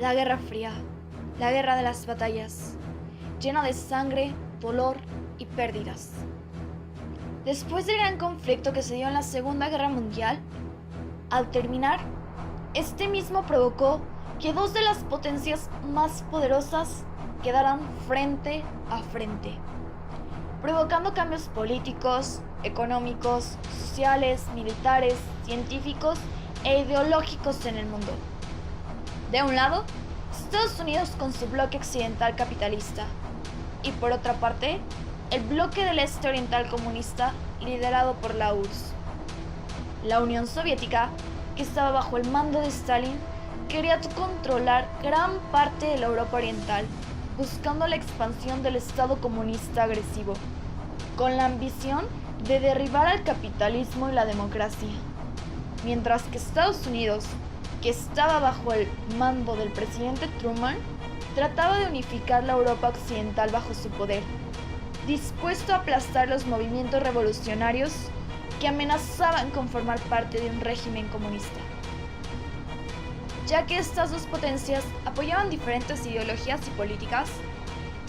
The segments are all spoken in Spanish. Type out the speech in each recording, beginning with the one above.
La Guerra Fría, la guerra de las batallas, llena de sangre, dolor y pérdidas. Después del gran conflicto que se dio en la Segunda Guerra Mundial, al terminar, este mismo provocó que dos de las potencias más poderosas quedaran frente a frente, provocando cambios políticos, económicos, sociales, militares, científicos e ideológicos en el mundo. De un lado, Estados Unidos con su bloque occidental capitalista, y por otra parte, el bloque del este oriental comunista liderado por la URSS. La Unión Soviética, que estaba bajo el mando de Stalin, quería controlar gran parte de la Europa oriental, buscando la expansión del Estado comunista agresivo, con la ambición de derribar al capitalismo y la democracia. Mientras que Estados Unidos, que estaba bajo el mando del presidente Truman, trataba de unificar la Europa occidental bajo su poder, dispuesto a aplastar los movimientos revolucionarios que amenazaban con formar parte de un régimen comunista. Ya que estas dos potencias apoyaban diferentes ideologías y políticas,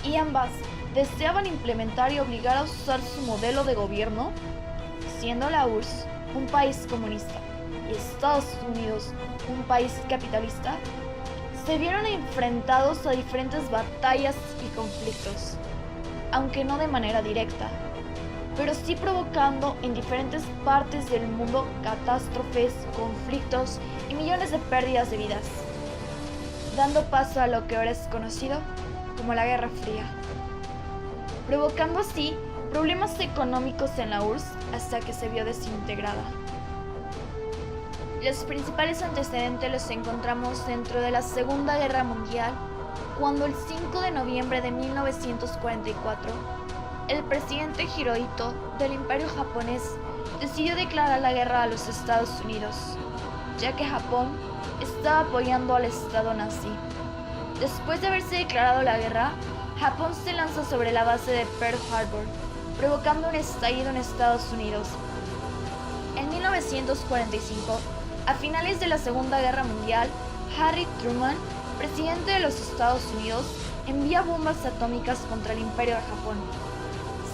y ambas deseaban implementar y obligar a usar su modelo de gobierno, siendo la URSS un país comunista y Estados Unidos un país capitalista, se vieron enfrentados a diferentes batallas y conflictos, aunque no de manera directa, pero sí provocando en diferentes partes del mundo catástrofes, conflictos y millones de pérdidas de vidas, dando paso a lo que ahora es conocido como la Guerra Fría, provocando así problemas económicos en la URSS hasta que se vio desintegrada. Los principales antecedentes los encontramos dentro de la Segunda Guerra Mundial, cuando el 5 de noviembre de 1944, el presidente Hirohito del Imperio japonés decidió declarar la guerra a los Estados Unidos, ya que Japón estaba apoyando al Estado nazi. Después de haberse declarado la guerra, Japón se lanzó sobre la base de Pearl Harbor, provocando un estallido en Estados Unidos. En 1945, a finales de la Segunda Guerra Mundial, Harry Truman, presidente de los Estados Unidos, envía bombas atómicas contra el Imperio de Japón,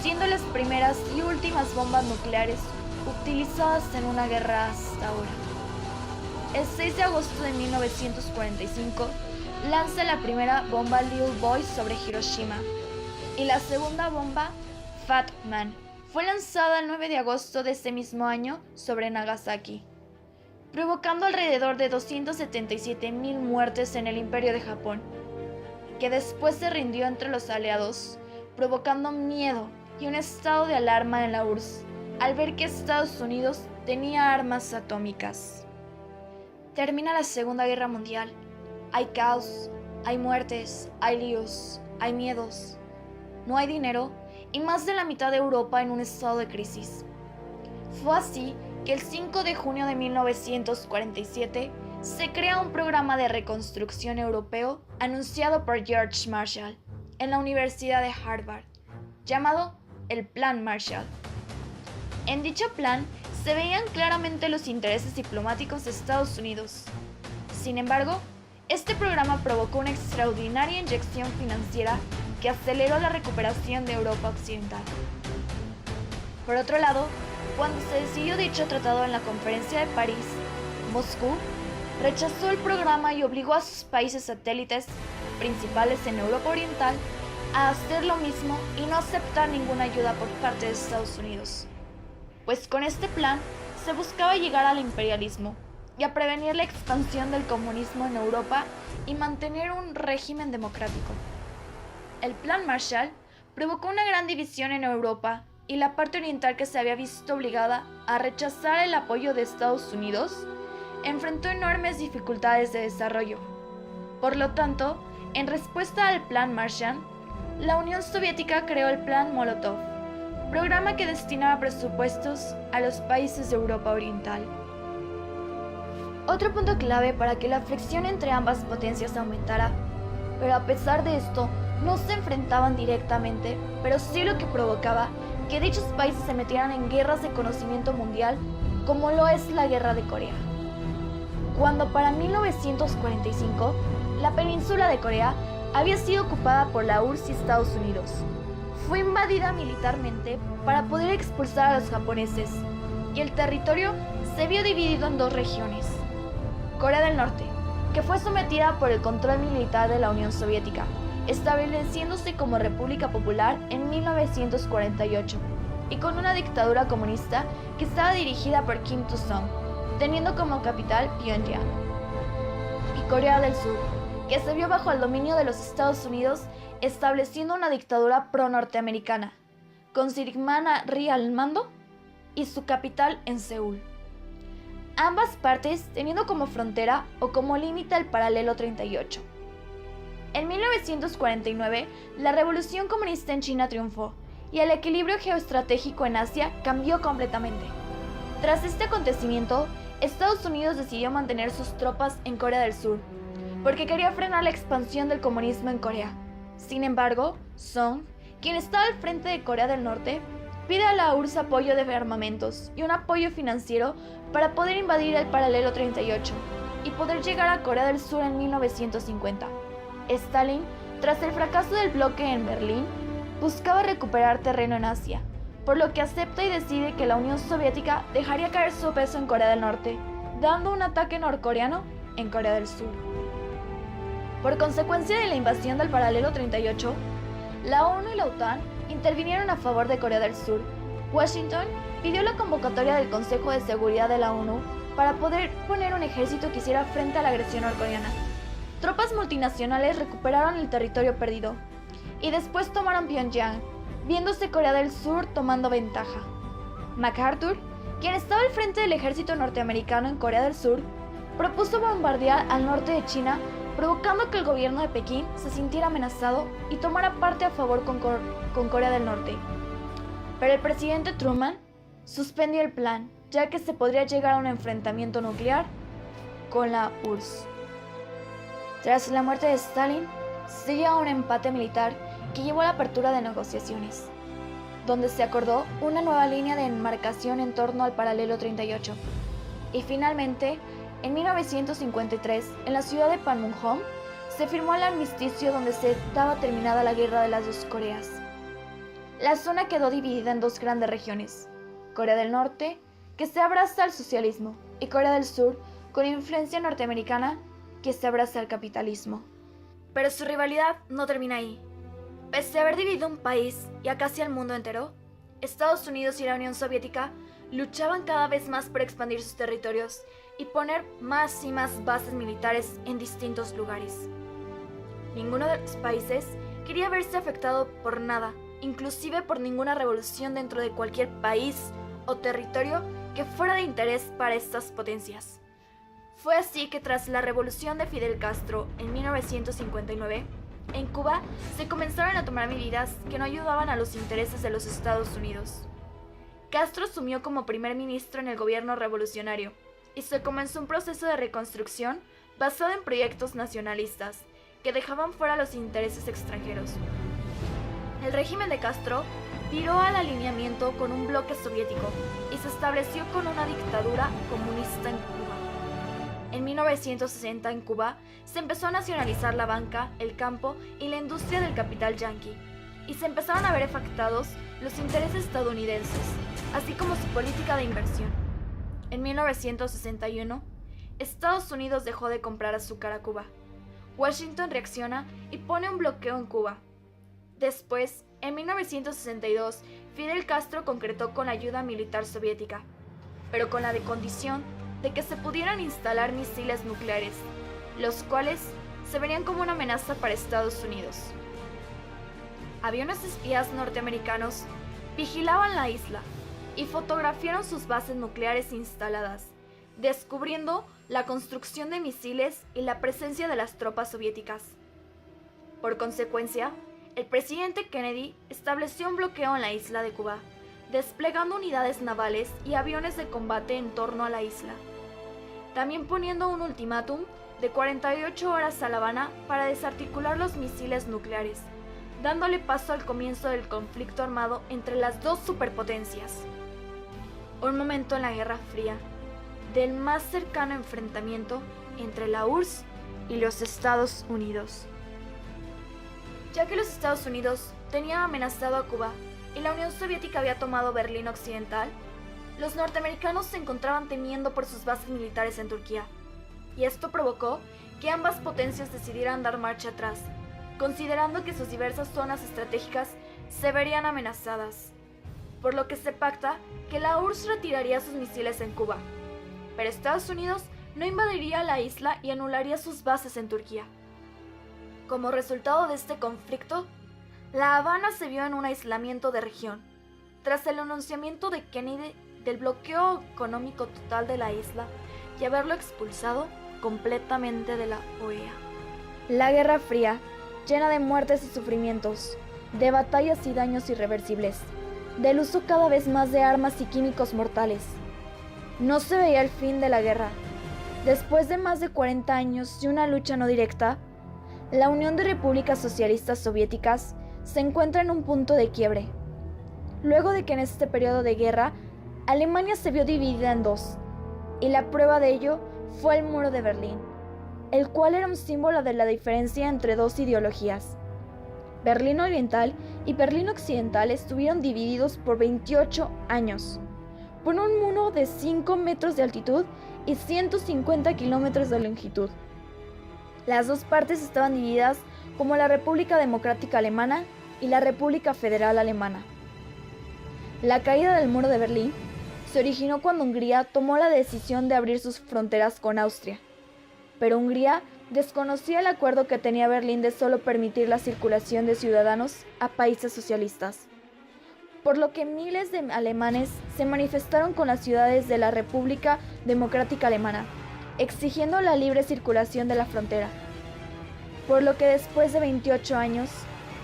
siendo las primeras y últimas bombas nucleares utilizadas en una guerra hasta ahora. El 6 de agosto de 1945, lanza la primera bomba Little Boy sobre Hiroshima, y la segunda bomba, Fat Man, fue lanzada el 9 de agosto de ese mismo año sobre Nagasaki, provocando alrededor de 277,000 muertes en el Imperio de Japón, que después se rindió entre los aliados, provocando miedo y un estado de alarma en la URSS al ver que Estados Unidos tenía armas atómicas. Termina la Segunda Guerra Mundial. Hay caos, hay muertes, hay líos, hay miedos, no hay dinero y más de la mitad de Europa en un estado de crisis. Fue así que el 5 de junio de 1947 se crea un programa de reconstrucción europeo anunciado por George Marshall en la Universidad de Harvard, llamado el Plan Marshall. En dicho plan se veían claramente los intereses diplomáticos de Estados Unidos. Sin embargo, este programa provocó una extraordinaria inyección financiera que aceleró la recuperación de Europa Occidental. Por otro lado, cuando se decidió dicho tratado en la Conferencia de París, Moscú rechazó el programa y obligó a sus países satélites, principales en Europa Oriental, a hacer lo mismo y no aceptar ninguna ayuda por parte de Estados Unidos. Pues con este plan se buscaba llegar al imperialismo y a prevenir la expansión del comunismo en Europa y mantener un régimen democrático. El Plan Marshall provocó una gran división en Europa y la parte oriental, que se había visto obligada a rechazar el apoyo de Estados Unidos, enfrentó enormes dificultades de desarrollo. Por lo tanto, en respuesta al Plan Marshall, la Unión Soviética creó el Plan Molotov, programa que destinaba presupuestos a los países de Europa Oriental. Otro punto clave para que la fricción entre ambas potencias aumentara, pero a pesar de esto, no se enfrentaban directamente, pero sí lo que provocaba que dichos países se metieran en guerras de conocimiento mundial, como lo es la Guerra de Corea. Cuando para 1945 la península de Corea había sido ocupada por la URSS y Estados Unidos. Fue invadida militarmente para poder expulsar a los japoneses, y el territorio se vio dividido en dos regiones. Corea del Norte, que fue sometida por el control militar de la Unión Soviética, estableciéndose como República Popular en 1948, y con una dictadura comunista que estaba dirigida por Kim Il-sung, teniendo como capital Pyongyang. Y Corea del Sur, que se vio bajo el dominio de los Estados Unidos, estableciendo una dictadura pro-norteamericana, con Syngman Rhee al mando y su capital en Seúl. Ambas partes teniendo como frontera o como límite el paralelo 38. En 1949, la revolución comunista en China triunfó y el equilibrio geoestratégico en Asia cambió completamente. Tras este acontecimiento, Estados Unidos decidió mantener sus tropas en Corea del Sur, porque quería frenar la expansión del comunismo en Corea. Sin embargo, Song, quien estaba al frente de Corea del Norte, pide a la URSS apoyo de armamentos y un apoyo financiero para poder invadir el paralelo 38 y poder llegar a Corea del Sur en 1950. Stalin, tras el fracaso del bloque en Berlín, buscaba recuperar terreno en Asia, por lo que acepta y decide que la Unión Soviética dejaría caer su peso en Corea del Norte, dando un ataque norcoreano en Corea del Sur. Por consecuencia de la invasión del paralelo 38, la ONU y la OTAN intervinieron a favor de Corea del Sur. Washington pidió la convocatoria del Consejo de Seguridad de la ONU para poder poner un ejército que hiciera frente a la agresión norcoreana. Tropas multinacionales recuperaron el territorio perdido y después tomaron Pyongyang, viéndose Corea del Sur tomando ventaja. MacArthur, quien estaba al frente del ejército norteamericano en Corea del Sur, propuso bombardear al norte de China, provocando que el gobierno de Pekín se sintiera amenazado y tomara parte a favor con Corea del Norte. Pero el presidente Truman suspendió el plan, ya que se podría llegar a un enfrentamiento nuclear con la URSS. Tras la muerte de Stalin, se llegó a un empate militar que llevó a la apertura de negociaciones, donde se acordó una nueva línea de enmarcación en torno al paralelo 38. Y finalmente, en 1953, en la ciudad de Panmunjom, se firmó el armisticio donde se daba terminada la guerra de las dos Coreas. La zona quedó dividida en dos grandes regiones: Corea del Norte, que se abraza al socialismo, y Corea del Sur, con influencia norteamericana, que se abraza al capitalismo. Pero su rivalidad no termina ahí. Pese a haber dividido un país y a casi al mundo entero, Estados Unidos y la Unión Soviética luchaban cada vez más por expandir sus territorios y poner más y más bases militares en distintos lugares. Ninguno de los países quería verse afectado por nada, inclusive por ninguna revolución dentro de cualquier país o territorio que fuera de interés para estas potencias. Fue así que tras la revolución de Fidel Castro en 1959, en Cuba se comenzaron a tomar medidas que no ayudaban a los intereses de los Estados Unidos. Castro asumió como primer ministro en el gobierno revolucionario y se comenzó un proceso de reconstrucción basado en proyectos nacionalistas que dejaban fuera los intereses extranjeros. El régimen de Castro viró al alineamiento con un bloque soviético y se estableció con una dictadura comunista en Cuba. En 1960 en Cuba se empezó a nacionalizar la banca, el campo y la industria del capital yanqui, y se empezaron a ver afectados los intereses estadounidenses, así como su política de inversión. En 1961, Estados Unidos dejó de comprar azúcar a Cuba. Washington reacciona y pone un bloqueo en Cuba. Después, en 1962, Fidel Castro concretó con ayuda militar soviética, pero con la condición de que se pudieran instalar misiles nucleares, los cuales se verían como una amenaza para Estados Unidos. Aviones espías norteamericanos vigilaban la isla y fotografiaron sus bases nucleares instaladas, descubriendo la construcción de misiles y la presencia de las tropas soviéticas. Por consecuencia, el presidente Kennedy estableció un bloqueo en la isla de Cuba, desplegando unidades navales y aviones de combate en torno a la isla. También poniendo un ultimátum de 48 horas a La Habana para desarticular los misiles nucleares, dándole paso al comienzo del conflicto armado entre las dos superpotencias. Un momento en la Guerra Fría, del más cercano enfrentamiento entre la URSS y los Estados Unidos. Ya que los Estados Unidos tenían amenazado a Cuba y la Unión Soviética había tomado Berlín Occidental, los norteamericanos se encontraban temiendo por sus bases militares en Turquía, y esto provocó que ambas potencias decidieran dar marcha atrás, considerando que sus diversas zonas estratégicas se verían amenazadas, por lo que se pacta que la URSS retiraría sus misiles en Cuba, pero Estados Unidos no invadiría la isla y anularía sus bases en Turquía. Como resultado de este conflicto, La Habana se vio en un aislamiento de región, tras el anunciamiento de Kennedy del bloqueo económico total de la isla y haberlo expulsado completamente de la OEA. La Guerra Fría, llena de muertes y sufrimientos, de batallas y daños irreversibles, del uso cada vez más de armas y químicos mortales. No se veía el fin de la guerra. Después de más de 40 años de una lucha no directa, la Unión de Repúblicas Socialistas Soviéticas se encuentra en un punto de quiebre. Luego de que en este periodo de guerra, Alemania se vio dividida en dos, y la prueba de ello fue el Muro de Berlín, el cual era un símbolo de la diferencia entre dos ideologías. Berlín Oriental y Berlín Occidental estuvieron divididos por 28 años, por un muro de 5 metros de altitud y 150 kilómetros de longitud. Las dos partes estaban divididas como la República Democrática Alemana y la República Federal Alemana. La caída del Muro de Berlín se originó cuando Hungría tomó la decisión de abrir sus fronteras con Austria, pero Hungría desconocía el acuerdo que tenía Berlín de solo permitir la circulación de ciudadanos a países socialistas, por lo que miles de alemanes se manifestaron con las ciudades de la República Democrática Alemana, exigiendo la libre circulación de la frontera. Por lo que después de 28 años,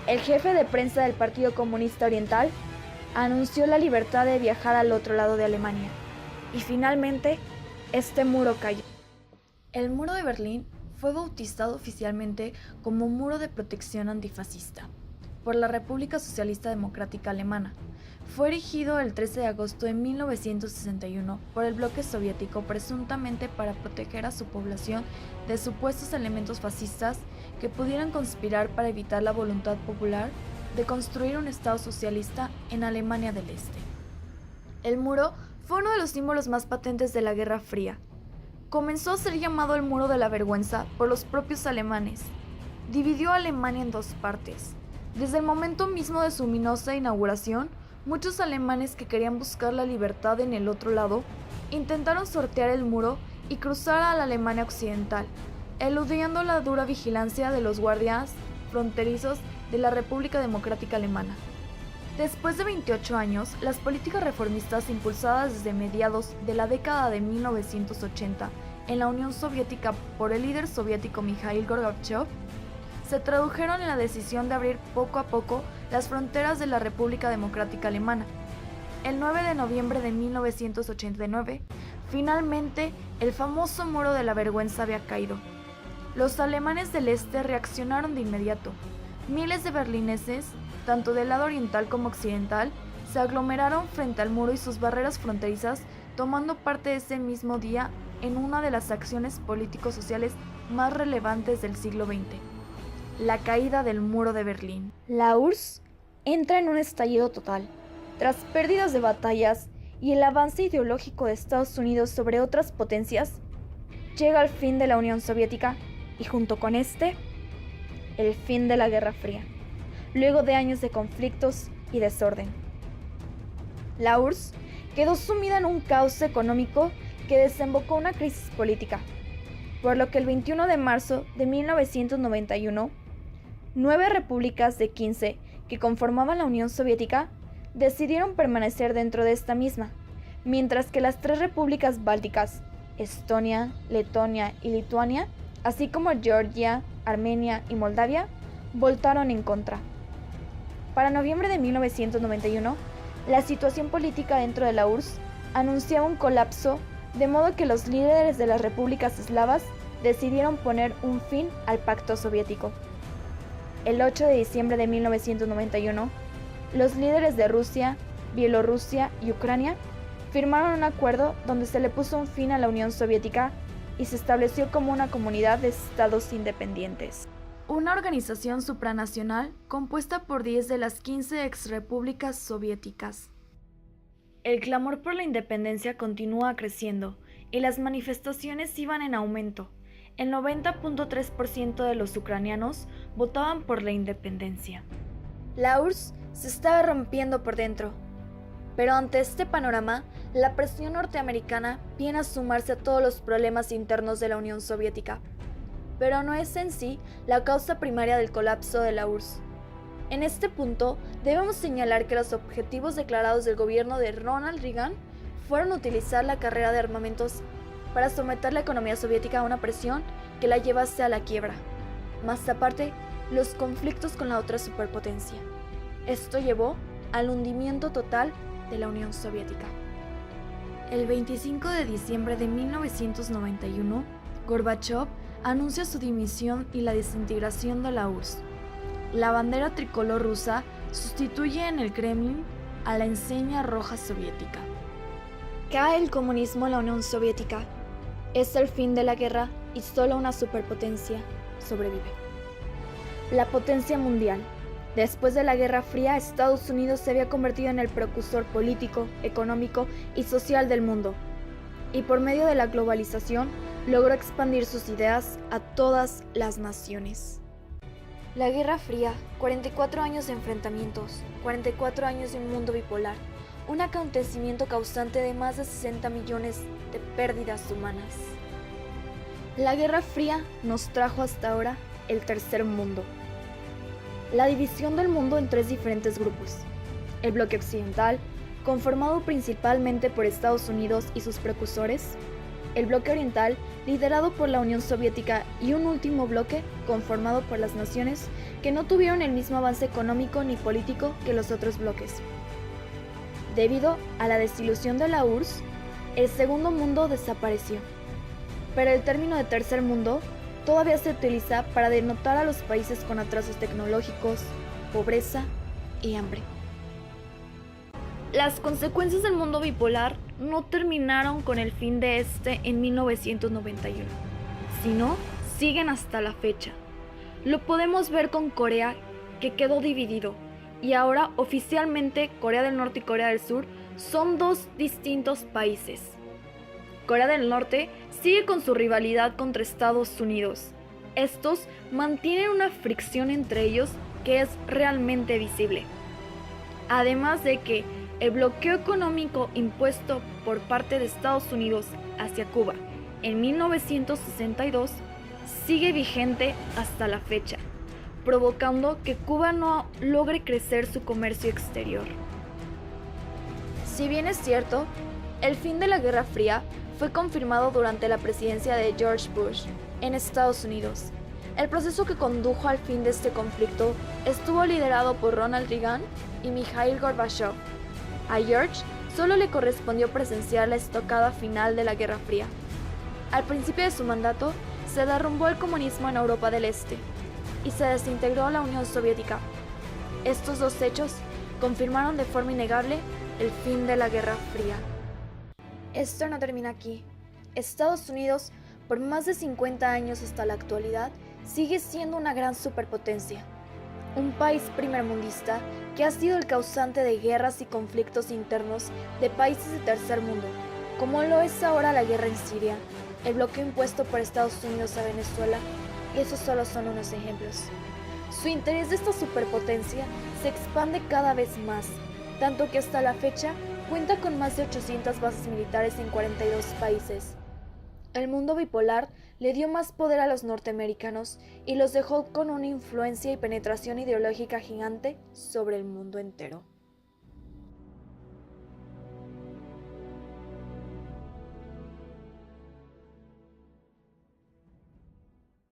el jefe de prensa del Partido Comunista Oriental anunció la libertad de viajar al otro lado de Alemania, y finalmente este muro cayó. El Muro de Berlín fue bautizado oficialmente como Muro de Protección Antifascista por la República Socialista Democrática Alemana. Fue erigido el 13 de agosto de 1961 por el bloque soviético presuntamente para proteger a su población de supuestos elementos fascistas que pudieran conspirar para evitar la voluntad popular de construir un Estado socialista en Alemania del Este. El muro fue uno de los símbolos más patentes de la Guerra Fría. Comenzó a ser llamado el Muro de la Vergüenza por los propios alemanes. Dividió a Alemania en dos partes. Desde el momento mismo de su ominosa inauguración, muchos alemanes que querían buscar la libertad en el otro lado intentaron sortear el muro y cruzar a la Alemania occidental, eludiendo la dura vigilancia de los guardias fronterizos de la República Democrática Alemana. Después de 28 años, las políticas reformistas impulsadas desde mediados de la década de 1980 en la Unión Soviética por el líder soviético Mikhail Gorbachev se tradujeron en la decisión de abrir poco a poco las fronteras de la República Democrática Alemana. El 9 de noviembre de 1989, finalmente el famoso Muro de la Vergüenza había caído. Los alemanes del este reaccionaron de inmediato. Miles de berlineses, tanto del lado oriental como occidental, se aglomeraron frente al muro y sus barreras fronterizas, tomando parte ese mismo día en una de las acciones político-sociales más relevantes del siglo XX. La caída del Muro de Berlín. La URSS entra en un estallido total. Tras pérdidas de batallas y el avance ideológico de Estados Unidos sobre otras potencias, llega el fin de la Unión Soviética y junto con este, el fin de la Guerra Fría, luego de años de conflictos y desorden. La URSS quedó sumida en un caos económico que desembocó en una crisis política, por lo que el 21 de marzo de 1991, 9 repúblicas de 15 que conformaban la Unión Soviética decidieron permanecer dentro de esta misma, mientras que las 3 repúblicas bálticas, Estonia, Letonia y Lituania, así como Georgia, Armenia y Moldavia, votaron en contra. Para noviembre de 1991, la situación política dentro de la URSS anunciaba un colapso, de modo que los líderes de las repúblicas eslavas decidieron poner un fin al pacto soviético. El 8 de diciembre de 1991, los líderes de Rusia, Bielorrusia y Ucrania firmaron un acuerdo donde se le puso un fin a la Unión Soviética y se estableció como una comunidad de estados independientes. Una organización supranacional compuesta por 10 de las 15 exrepúblicas soviéticas. El clamor por la independencia continúa creciendo y las manifestaciones iban en aumento. El 90.3% de los ucranianos votaban por la independencia. La URSS se estaba rompiendo por dentro. Pero ante este panorama, la presión norteamericana viene a sumarse a todos los problemas internos de la Unión Soviética. Pero no es en sí la causa primaria del colapso de la URSS. En este punto, debemos señalar que los objetivos declarados del gobierno de Ronald Reagan fueron utilizar la carrera de armamentos para someter la economía soviética a una presión que la llevase a la quiebra. Más aparte, los conflictos con la otra superpotencia. Esto llevó al hundimiento total de la Unión Soviética. El 25 de diciembre de 1991, Gorbachov anuncia su dimisión y la desintegración de la URSS. La bandera tricolor rusa sustituye en el Kremlin a la enseña roja soviética. Cae el comunismo en la Unión Soviética. Es el fin de la guerra y solo una superpotencia sobrevive. La potencia mundial. Después de la Guerra Fría, Estados Unidos se había convertido en el precursor político, económico y social del mundo. Y por medio de la globalización, logró expandir sus ideas a todas las naciones. La Guerra Fría, 44 años de enfrentamientos, 44 años de un mundo bipolar, un acontecimiento causante de más de 60 millones de pérdidas humanas. La Guerra Fría nos trajo hasta ahora el tercer mundo. La división del mundo en tres diferentes grupos. El bloque occidental, conformado principalmente por Estados Unidos y sus precursores. El bloque oriental, liderado por la Unión Soviética, y un último bloque conformado por las naciones que no tuvieron el mismo avance económico ni político que los otros bloques. Debido a la desilusión de la URSS, el segundo mundo desapareció. Pero el término de tercer mundo todavía se utiliza para denotar a los países con atrasos tecnológicos, pobreza y hambre. Las consecuencias del mundo bipolar no terminaron con el fin de este en 1991, sino siguen hasta la fecha. Lo podemos ver con Corea, que quedó dividido, y ahora oficialmente Corea del Norte y Corea del Sur son dos distintos países. Corea del Norte sigue con su rivalidad contra Estados Unidos. Estos mantienen una fricción entre ellos que es realmente visible. Además de que el bloqueo económico impuesto por parte de Estados Unidos hacia Cuba en 1962 sigue vigente hasta la fecha, provocando que Cuba no logre crecer su comercio exterior. Si bien es cierto, el fin de la Guerra Fría fue confirmado durante la presidencia de George Bush en Estados Unidos. El proceso que condujo al fin de este conflicto estuvo liderado por Ronald Reagan y Mikhail Gorbachev. A George solo le correspondió presenciar la estocada final de la Guerra Fría. Al principio de su mandato, se derrumbó el comunismo en Europa del Este y se desintegró la Unión Soviética. Estos dos hechos confirmaron de forma innegable el fin de la Guerra Fría. Esto no termina aquí. Estados Unidos, por más de 50 años hasta la actualidad, sigue siendo una gran superpotencia. Un país primermundista que ha sido el causante de guerras y conflictos internos de países de tercer mundo, como lo es ahora la guerra en Siria, el bloqueo impuesto por Estados Unidos a Venezuela, y esos solo son unos ejemplos. Su interés de esta superpotencia se expande cada vez más, tanto que hasta la fecha cuenta con más de 800 bases militares en 42 países. El mundo bipolar le dio más poder a los norteamericanos y los dejó con una influencia y penetración ideológica gigante sobre el mundo entero.